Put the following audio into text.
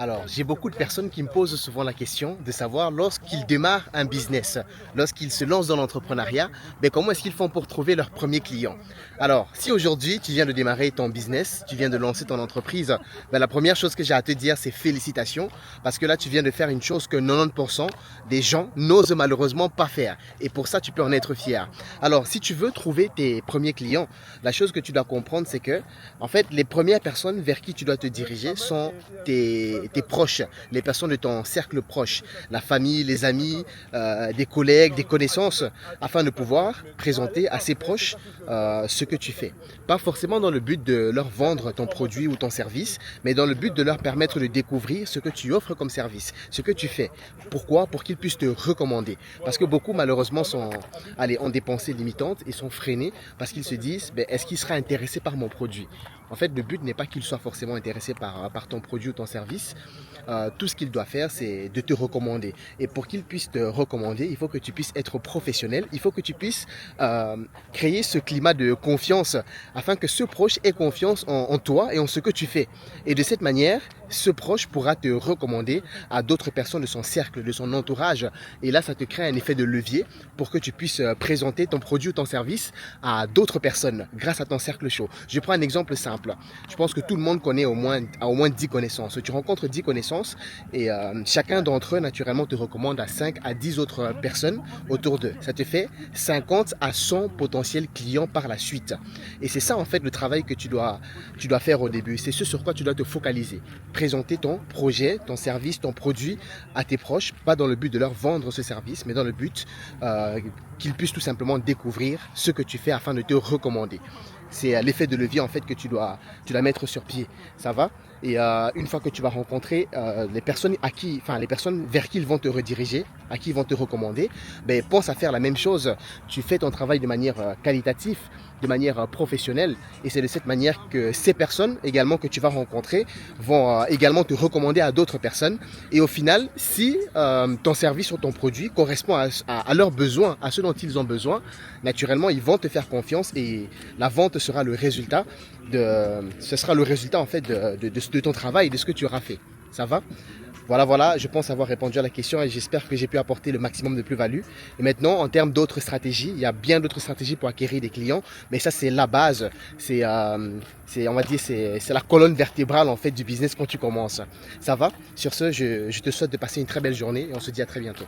Alors, j'ai beaucoup de personnes qui me posent souvent la question de savoir lorsqu'ils démarrent un business, lorsqu'ils se lancent dans l'entrepreneuriat, comment est-ce qu'ils font pour trouver leur premier client? Alors, si aujourd'hui tu viens de démarrer ton business, tu viens de lancer ton entreprise, la première chose que j'ai à te dire, c'est félicitations, parce que là, tu viens de faire une chose que 90% des gens n'osent malheureusement pas faire. Et pour ça, tu peux en être fier. Alors, si tu veux trouver tes premiers clients, la chose que tu dois comprendre, c'est que, en fait, les premières personnes vers qui tu dois te diriger sont tes proches, les personnes de ton cercle proche, la famille, les amis, des collègues, des connaissances, afin de pouvoir présenter à ses proches ce que tu fais. Pas forcément dans le but de leur vendre ton produit ou ton service, mais dans le but de leur permettre de découvrir ce que tu offres comme service, ce que tu fais. Pourquoi? Pour qu'ils puissent te recommander. Parce que beaucoup malheureusement ont des pensées limitantes et sont freinés parce qu'ils se disent, est-ce qu'il sera intéressé par mon produit? En fait, le but n'est pas qu'il soit forcément intéressé par ton produit ou ton service. Tout ce qu'il doit faire, c'est de te recommander. Et pour qu'il puisse te recommander, il faut que tu puisses être professionnel. Il faut que tu puisses créer ce climat de confiance afin que ce proche ait confiance en toi et en ce que tu fais. Et de cette manière, ce proche pourra te recommander à d'autres personnes de son cercle, de son entourage. Et là, ça te crée un effet de levier pour que tu puisses présenter ton produit ou ton service à d'autres personnes grâce à ton cercle chaud. Je prends un exemple simple. Je pense que tout le monde connaît a au moins 10 connaissances. Tu rencontres 10 connaissances et chacun d'entre eux, naturellement, te recommande à 5 à 10 autres personnes autour d'eux. Ça te fait 50 à 100 potentiels clients par la suite. Et c'est ça, en fait, le travail que tu dois faire au début. C'est ce sur quoi tu dois te focaliser. Présenter ton projet, ton service, ton produit à tes proches, pas dans le but de leur vendre ce service, mais dans le but qu'ils puissent tout simplement découvrir ce que tu fais afin de te recommander. C'est l'effet de levier en fait que tu dois mettre sur pied. Ça va? Et une fois que tu vas rencontrer les personnes les personnes vers qui ils vont te rediriger, à qui ils vont te recommander, pense à faire la même chose. Tu fais ton travail de manière qualitative, de manière professionnelle, et c'est de cette manière que ces personnes également que tu vas rencontrer vont également te recommander à d'autres personnes. Et au final, si ton service ou ton produit correspond à leurs besoins, à ce dont ils ont besoin, naturellement, ils vont te faire confiance et la vente sera le résultat en fait de ton travail, de ce que tu auras fait. Ça va? Voilà, je pense avoir répondu à la question et j'espère que j'ai pu apporter le maximum de plus-value. Et maintenant, en termes d'autres stratégies, il y a bien d'autres stratégies pour acquérir des clients, mais ça, c'est la base. On va dire, c'est la colonne vertébrale, en fait, du business quand tu commences. Ça va? Sur ce, je te souhaite de passer une très belle journée et on se dit à très bientôt.